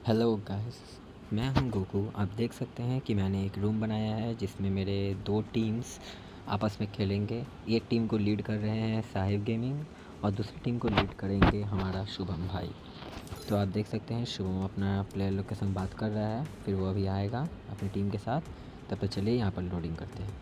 Hello guys, मैं हूं Goku. आप देख सकते हैं कि मैंने एक रूम बनाया है जिसमें मेरे 2 टीम्स आपस में खेलेंगे। एक टीम को लीड कर रहे हैं साहिब गेमिंग और दूसरी टीम को लीड करेंगे हमारा शुभम भाई। तो आप देख सकते हैं शुभम अपना प्लेयर लोग के संग बात कर रहा है, फिर वो अभी आएगा अपनी टीम के साथ। तब तक चलिए यहाँ पर लोडिंग करते हैं।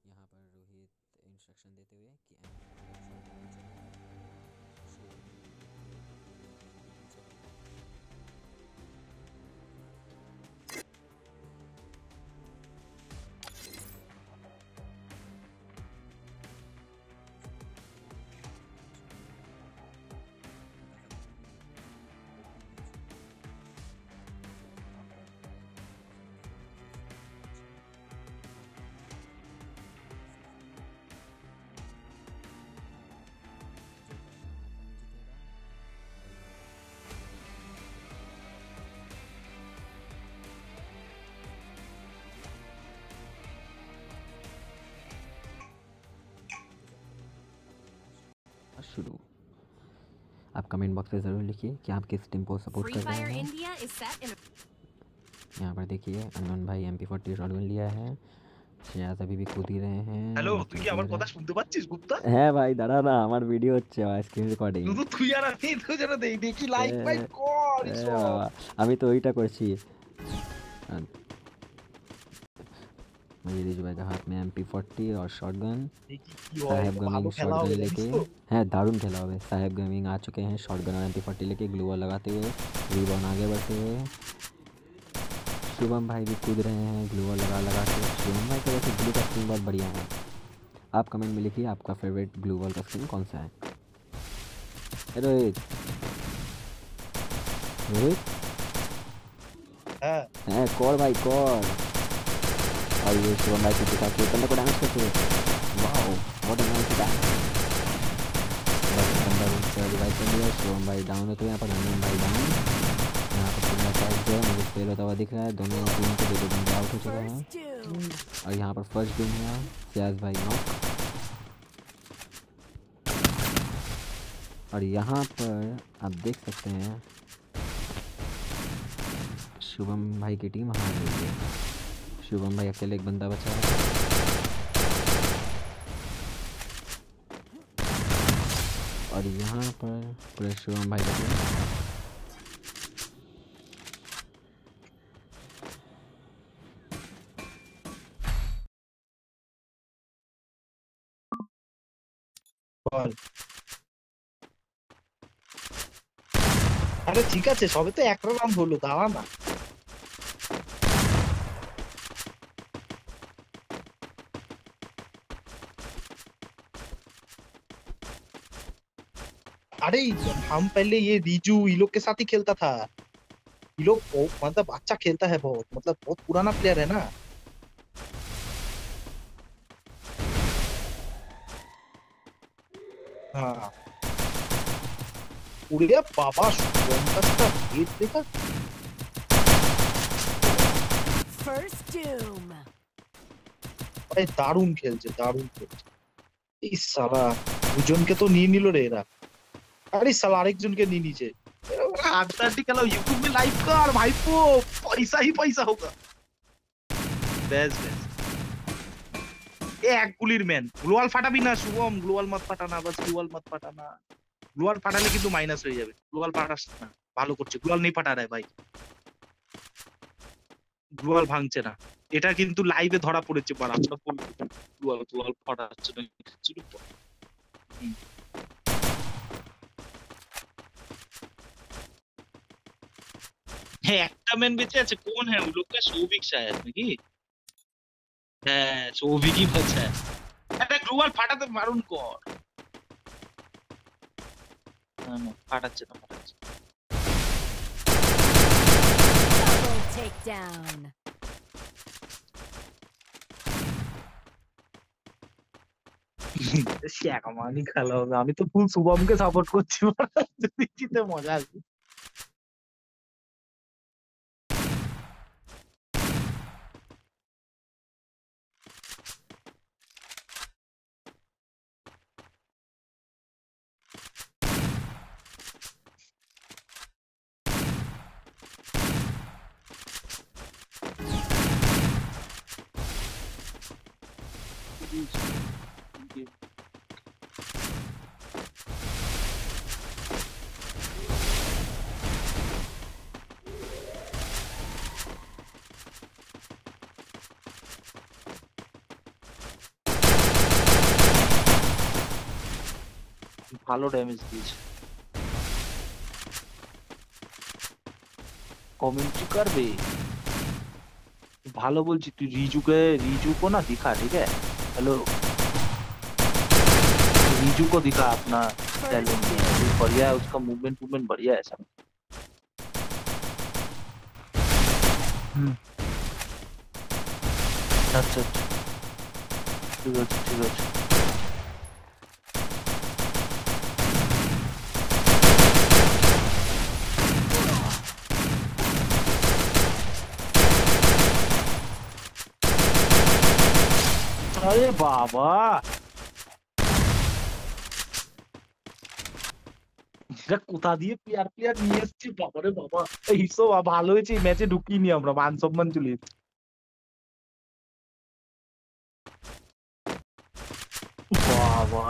यहाँ पर रोहित इंस्ट्रक्शन देते हुए कि शुरू। आप कमेंट बॉक्स में ज़रूर लिखिए कि आप किस टीम को सपोर्ट कर रहे हैं। यहाँ पर देखिए अननोन भाई MP40 शॉटगन लिया है। शेयाज अभी भी कूद ही रहे हैं। হ্যালো, তুই কি আমার কথা শুনতে পাচ্ছিস গুপ্তা? হ্যাঁ ভাই দাঁড়া না, আমার ভিডিও হচ্ছে, স্ক্রিন রেকর্ডিং। শুধু তুই আর আমি দুজনে দেখি লাইক ফাইক কর সব। বাবা আমি তো ওইটা করছি। मेरी भाई के हाथ में MP40 और शॉटगन। साहेब गेमिंग शॉटगन लेके, है दारुण खेला हुआ है। साहेब गेमिंग आ चुके हैं शॉटगन और MP40 लेके, ग्लूवॉल लगाते हुए रिबॉन आगे बढ़ते हुए। शुभम भाई भी कूद रहे हैं ग्लूवॉल लगा के। शुभम भाई का वैसे ग्लू का स्किन बहुत बढ़िया है। आप कमेंट में लिखिए आपका फेवरेट ग्लूवॉल का स्किन कौन सा है। रोहित रोहित है कौर भाई कौर। और ये शुभम भाई के साथ बंदे को डैमेज करते हुए, wow what a nice back. बस बंदा रिवाइव कर लिया। शुभम भाई डाउन होते हुए, यहाँ पर हनुमान भाई डाउन। यहाँ पर पूरा अटैक जो है मुझे फेल होता हुआ दिख रहा है। दोनों टीम के 2 बंदे आउट हो चुके हैं और यहाँ पर फर्स्ट गेम हुआ सियाज भाई नॉक। और यहाँ पर आप देख सकते हैं शुभम भाई की टीम हार गई है। शुभम भाई अकेले एक बंदा बचा है। और यहाँ पर पूरे शुभम भाई बचे। আরে ঠিক আছে, সবে তো একটা রাউন্ড হলো, দাঁড়া না। अरे हम पहले ये रीजू ये लोग के साथ ही खेलता था। ये लोग मतलब अच्छा खेलता है बहुत, मतलब बहुत पुराना प्लेयर है ना। हाँ उड़े बाबा, পঞ্চাশটা হিট দেখা। দারুণ খেলছে দারুণ খেলছে। এই সালা দুজনকে তো নিয়ে নিল রে এরা। अरे साला आरेकजन के नहीं नीचे आठ खेला यूट्यूब में लाइव कर भाईपो, पैसा ही पैसा होगा। बेस बेस एक गुलिर मैन ग्लोवाल फाटाबी ना शुभम, ग्लोवाल मत फाटाना, बस ग्लोवाल मत फाटाना। ग्लोवाल फाटाले किंतु माइनास हो जाবে। ग्लोवाल फाটাস না, ভালো করছে। গ্লোवाल नहीं फाटा रहा है भाई, গ্লোवाल ভাঙছে না। এটা কিন্তু লাইভে ধরা পড়েছে। বড় আমরা বলবো গ্লোवाल গ্লোवाल ফাটাচ্ছে না কিছু। হ্যাঁ একটা ম্যান বেঁচে আছে, কোন হ্যাঁ वो लोग का सौविक शायद নাকি। হ্যাঁ সৌভিকই বাঁচায়। একটা গ্লোবাল ফাটাতে মারুন কর। না না ফাটাচ্ছে না ফাটাচ্ছে। Double takedown. শ্যাকামানি খেলা হবে। আমি তো ফুল শুভমকে সাপোর্ট করছি। যদি জিতে মজা আসবে। ভালো ড্যামেজ দিয়েছে। कमेंट्री करबे ভালো বলছি তুই रिजू को ना दिखा ठीक है। हेलो रिजू को दिखा अपना टैलेंट बढ़िया है उसका मूवमेंट बढ़िया है सब। अच्छा ठीक है। अरे बाबा কোথা দিয়ে প্লেয়ার নিয়ে এসেছি বাবারে বাবা। এইসব ভালো হয়েছে এই ম্যাচে ঢুকিনি আমরা মান সম্মান চলে যেত। বাবা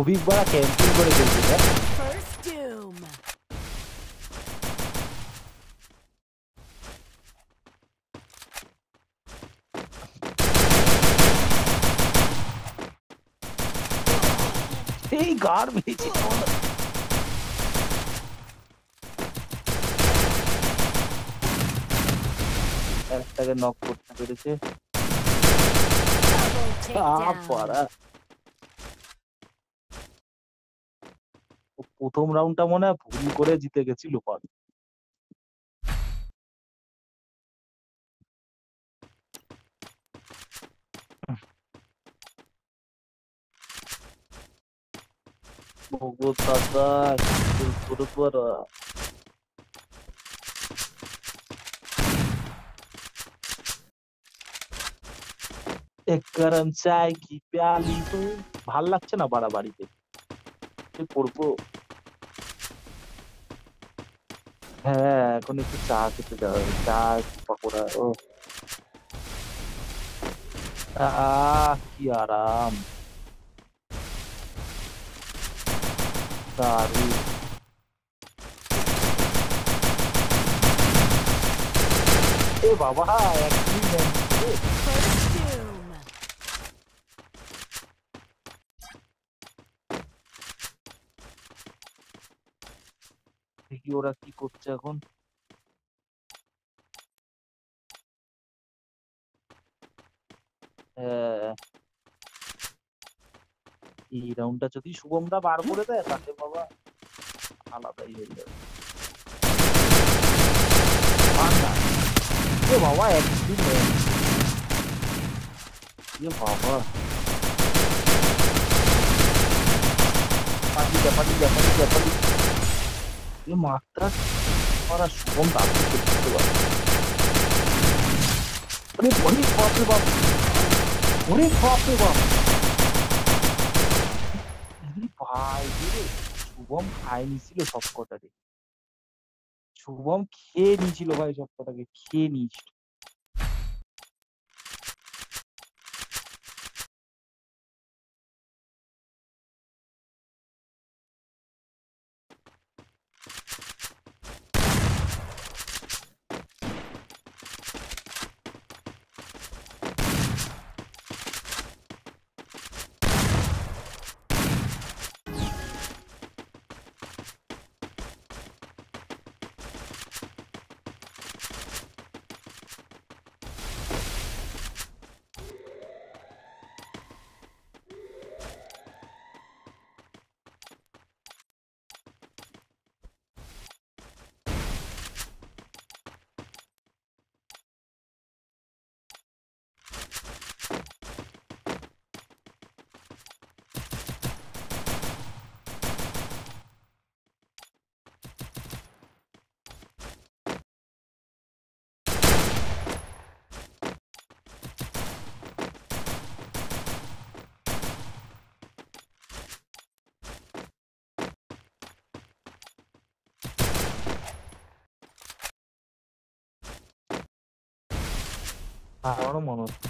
অভিক বড় ক্যাম্পিং করে খেলছে। First doom. এই গার মেরেছে একটাকে নক করতে পেরেছে। Double takedown. প্রথম রাউন্ডটা মনে হয় ভুল করে জিতে গেছিল পার। দাদা এক গরম চাই কি প্যালি তো ভাল লাগছে না বাড়াবাড়িতে করবো। হ্যাঁ এখন একটু চা খেতে যাওয়া চা পকোড়া ও কি আরাম দারুণ। এ বাবা First doom. দেখি ওরা কি করছে এখন। এই রাউন্ডটা যদি শুভমরা বার করে দেয় তাহলে বাবা আলাদাই হয়ে যাবে। এ বাবা একদিন বাবা মাত্রা ওরা শুভম দাবি করতে পারে। अरे बड़ी बाप रे बाप, अरे बाप रे बाप শুভম খায় নিছিল সব কটাকে, শুভম খেয়ে নিয়েছিল ভাই, সব কটাকে খেয়ে নিয়েছিল। আমারও মনে হচ্ছে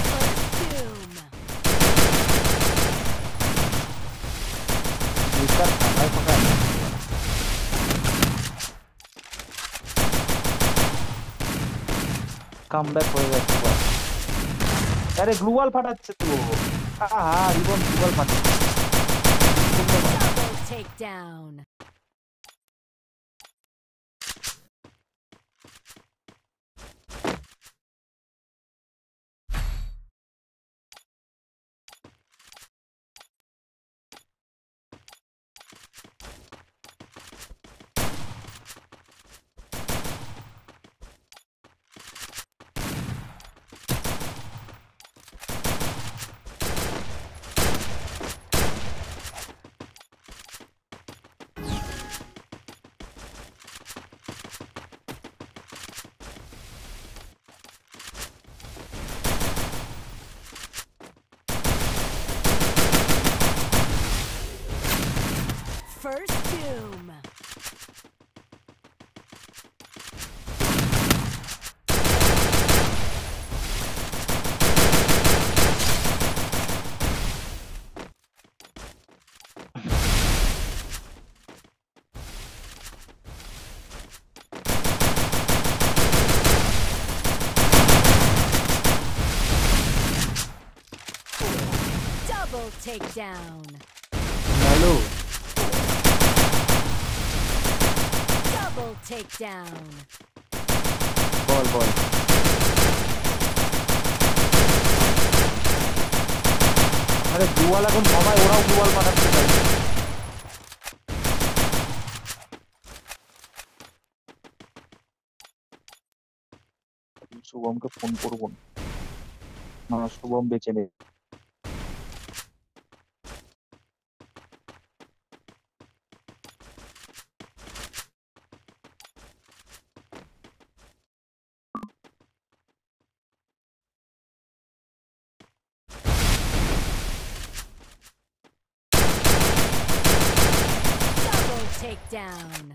First doom. দুইটার ফাঁকায় ফাঁকায় কামব্যাক হয়ে যাচ্ছে বল। আরে গ্লুয়াল ফাটাচ্ছে তো, আহা রিবন গ্লুয়াল ফাটাচ্ছে। Double takedown. First doom. Double takedown. Hello Double takedown. বল বল। আরে গ্লুয়াল এখন সবাই ওরাও গ্লুয়াল ফাটাচ্ছে তাই। শুভমকে ফোন করবো না, শুভম বেঁচে নেই। Double takedown.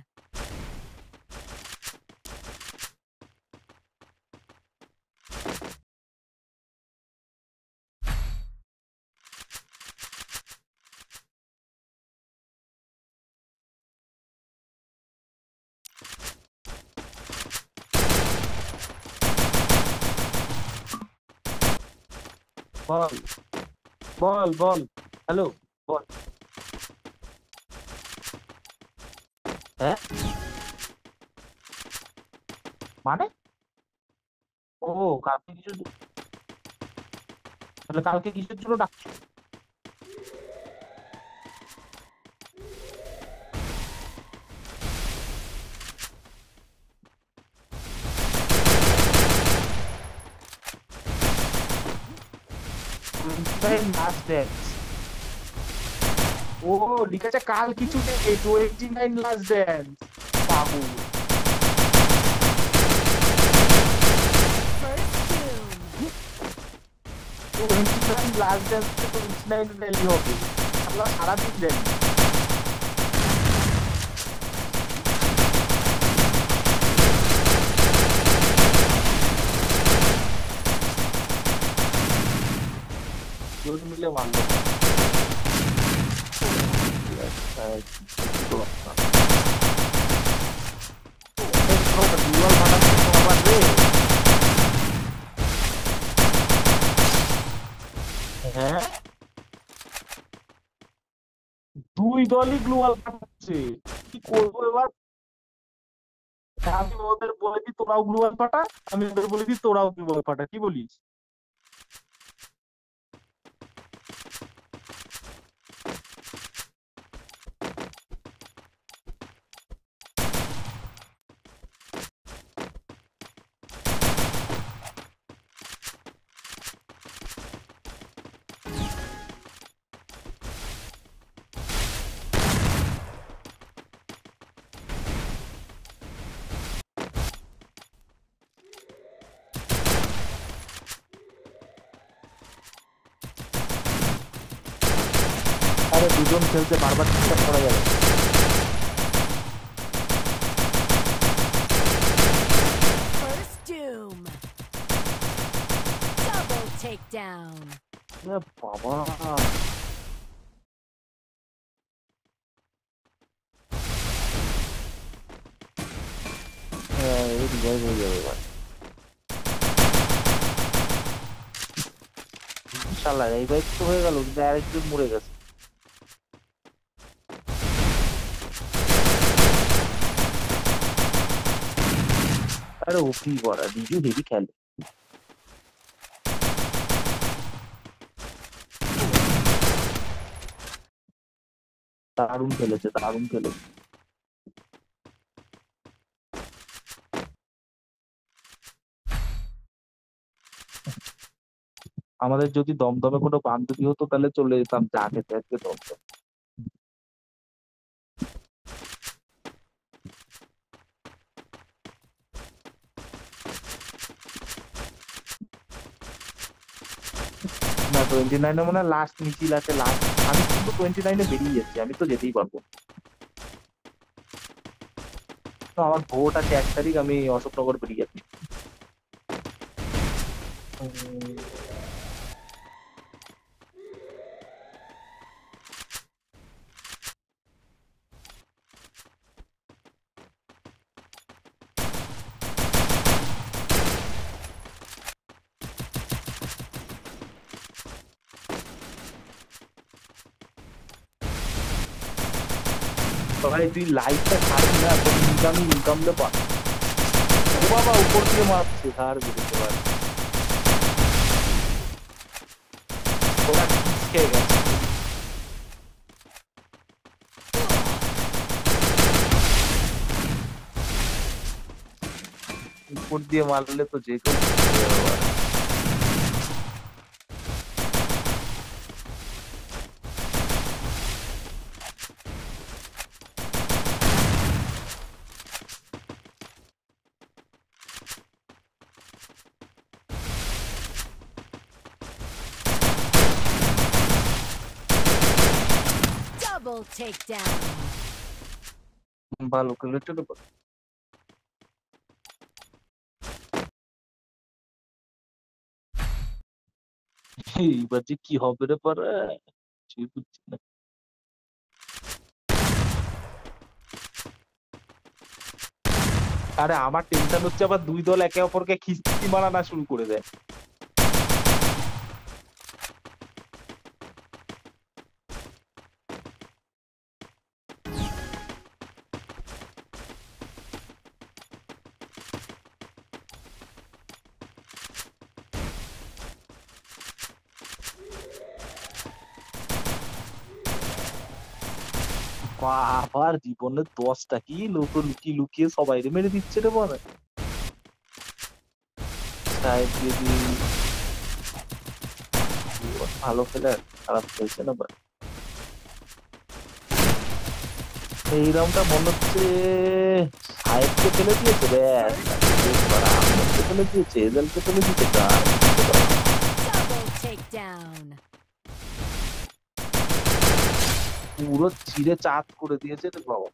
বল বল বল হ্যালো বল। হ্যাঁ মানে ও কালকে কিছু, তাহলে কালকে কিসের জন্য ডাকছো? লাস্ট ড্যান্স, ও লিখেছে কাল কিছু নেই, 29 লাস্ট ড্যান্স পাগল। 29 লাস্ট ড্যান্স 29 র্যালি হবে আমরা সারাদিন র্যালি দুজন মিলে মারলো দুয়াল বানাচ্ছে আবার রে হ্যাঁ দুই দলই গ্লোবাল পাঠাচ্ছে কি করবো এবার আমি ওদের বলে দিই তোরাও গ্লোবাল পাঠা আমি ওদের বলে দিই তোরাও গ্লোবাল পাঠা কি বলিস আরে দুজন খেলতে বারবার চেষ্টা করা যাবে First doom. Double takedown. বাবা এই রিভাইভ হয়ে যাবে এবার শালা রিভাইভ তো হয়ে গেল কিন্তু আরেকজন মরে গেছে আরে ওপি করা বিজু হেভি খেলে দারুণ খেলেছে আমাদের যদি দমদমে কোনো বান্ধবী হতো তাহলে চলে যেতাম চা খেতে আজকে দমদম না 29 মানে লাস্ট মিছিল আছে লাস্ট আমি কিন্তু 29 বেরিয়ে যাচ্ছি আমি তো যেতেই পারবো তো আমার ভোট আছে 1 তারিখ আমি অশোকনগর বেরিয়ে যাচ্ছি ভাই তুই লাইটটা ছাড়বি না তোর ইনকাম দে পা ও বাবা উপর দিয়ে মারছে তার বিরুদ্ধে ভাই ওরা খেয়ে গেছে উপর দিয়ে মারলে তো যে কেউ Double takedown. ভালো খেলেছে তো এইবার যে কি হবে রে পারে কিছুই বুঝছি না আরে আমার টেনশন হচ্ছে আবার দুই দল একে অপরকে খিস্তি মারানা শুরু করে দেয় বাবার জীবনে 10টা কি লুকিয়ে লুকিয়ে সবাই মেরে দিচ্ছে রে বলে ভালো খেলে খারাপ খেলছে না এই রাউন্ডটা মনে হচ্ছে সাহেবকে ফেলে দিয়েছে ফেলে দিয়েছে এজেলকে ফেলে দিয়েছে Double takedown. down. পুরো চিড়ে চাঁদ করে দিয়েছে রে বাবা।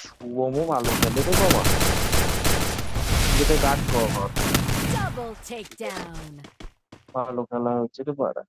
শুভমও ভালো খেলে রে বাবা, যেটা গার্ড কভার Double takedown. ভালো খেলা হচ্ছে রে বাবা।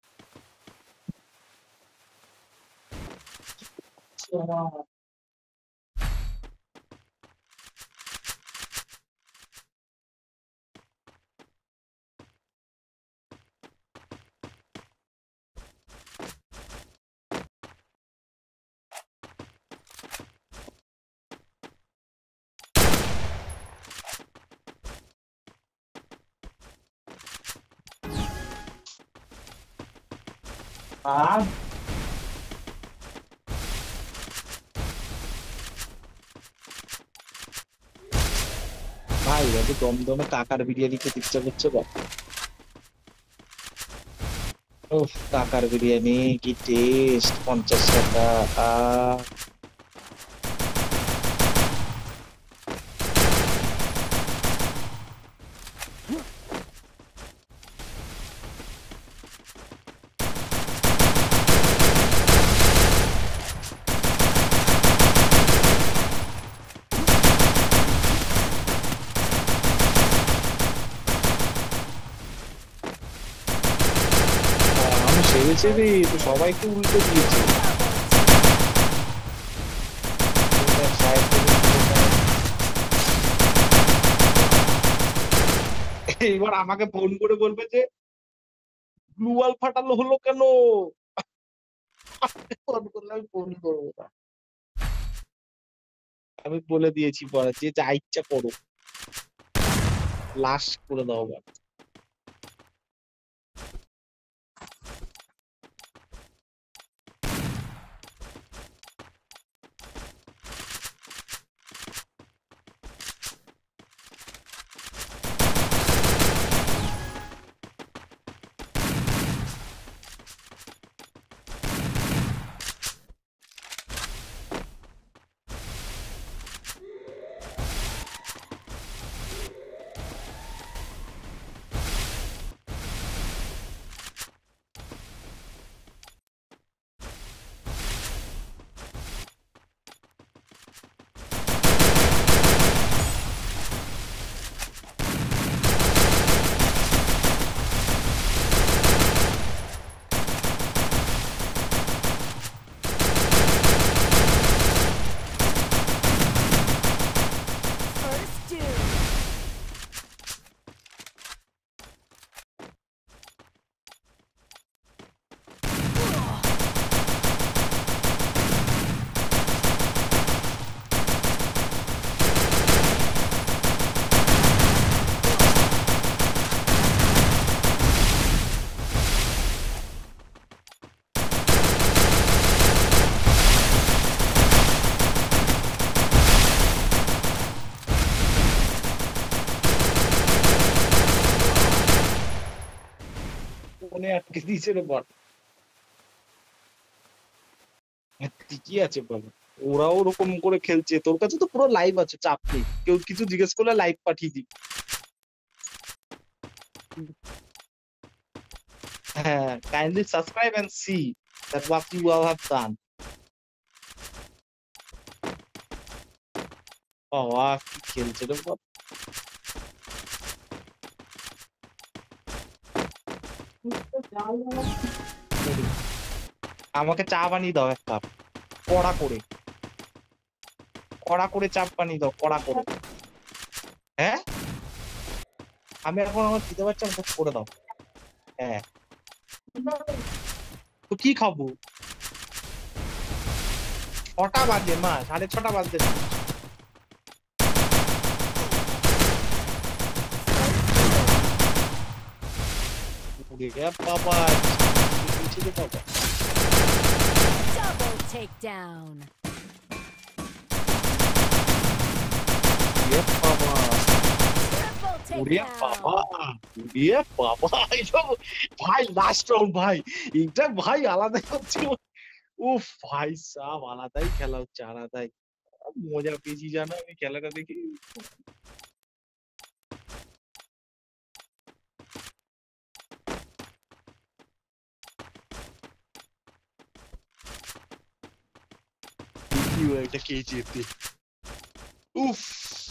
আর ভাই এত দমদমে কাকার বিরিয়ানি খেতে ইচ্ছা করছে বা। উফ, কাকার বিরিয়ানি কি টেস্ট, 50 টাকা। আমি সেরেছে রে, তো সবাইকে উল্টে দিয়েছে। এইবার আমাকে ফোন করে বলবে যে গ্লুয়াল ফাটালো হলো কেন। ফোন করলে আমি ফোন করবো না, আমি বলে দিয়েছি পরে যে যা ইচ্ছা করো, লাশ করে দাও বা। First doom. ফোনে আটকে দিয়েছে রে বল। ঠিকই আছে বল, ওরাও ওরকম করে খেলছে। তোর কাছে তো পুরো লাইভ আছে, চাপ নেই, কেউ কিছু জিজ্ঞেস করলে লাইভ পাঠিয়ে দিই। হ্যাঁ, kindly subscribe and see that what you all have done. বাবা কি খেলছে রে বল। আমাকে চা বানিয়ে দাও এক কাপ, কড়া করে, কড়া করে চা বানিয়ে দাও, কড়া করে। হ্যাঁ, আমি এখন আমার খেতে পারছি, আমাকে করে দাও। হ্যাঁ, তো কি খাবো? 6টা বাজে মা, 6:30 বাজে। বাবা বাবা, Double takedown. বাবা Triple ওরে বাবা, takedown. ওরে বাবা, এসব ভাই লাস্ট রাউন্ড ভাই, এটা ভাই আলাদা হচ্ছে। উফ ভাই সাব আলাদাই খেলা হচ্ছে আলাদাই মজা পেয়েছি জানো আমি খেলাটা দেখি কি এটা কে জেতে উফ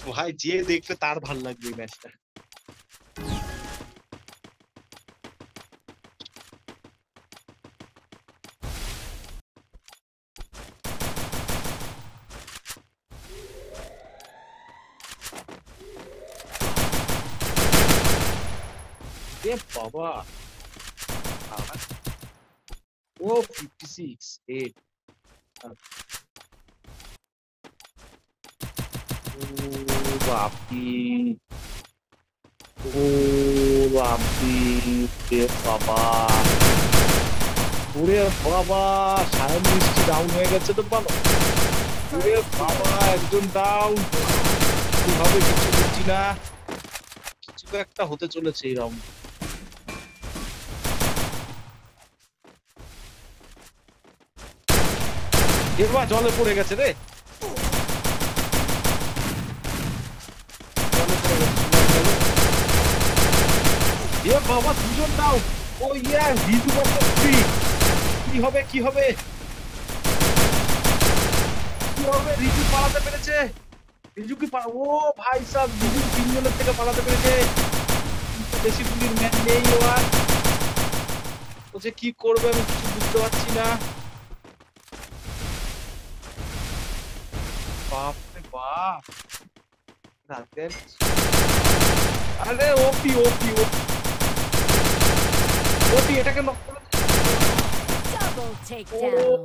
ভাই যে দেখবে তার ভাল লাগবে এই ম্যাচটা এ বাবা ও 56 8 ও বাপি ও বাপি রে বাবা ওরে বাবা সায়ন মিষ্টি ডাউন হয়ে গেছে তো বলো ওরে বাবা একজন ডাউন কিভাবে কিছু বুঝছি না কিছু তো একটা হতে চলেছে এই রাউন্ড এবার জলে পড়ে গেছে রে এ বাবা দুজন দাও ও ইয়া ভিজু বলতে কি হবে কি হবে কি হবে রিজু পালাতে পেরেছে রিজু কি ও ভাই সাহেব রিজু তিনজনের থেকে পালাতে পেরেছে বেশি গুলির ম্যান নেই ও আর ও যে কি করবে আমি কিছু বুঝতে পারছি না বাপ রে বাপ রাতের আরে ওপি ওপি ওপি এটাকে নক করে Double takedown.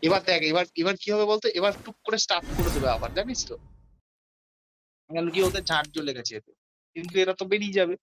এবার দেখ এবার কি হবে বলতো এবার টুক করে স্টার্ট করে দেবে আবার জানিস তো কেন কি ওদের ঝাড় জ্বলে গেছে এতে কিন্তু এরা তো বেরিয়ে যাবে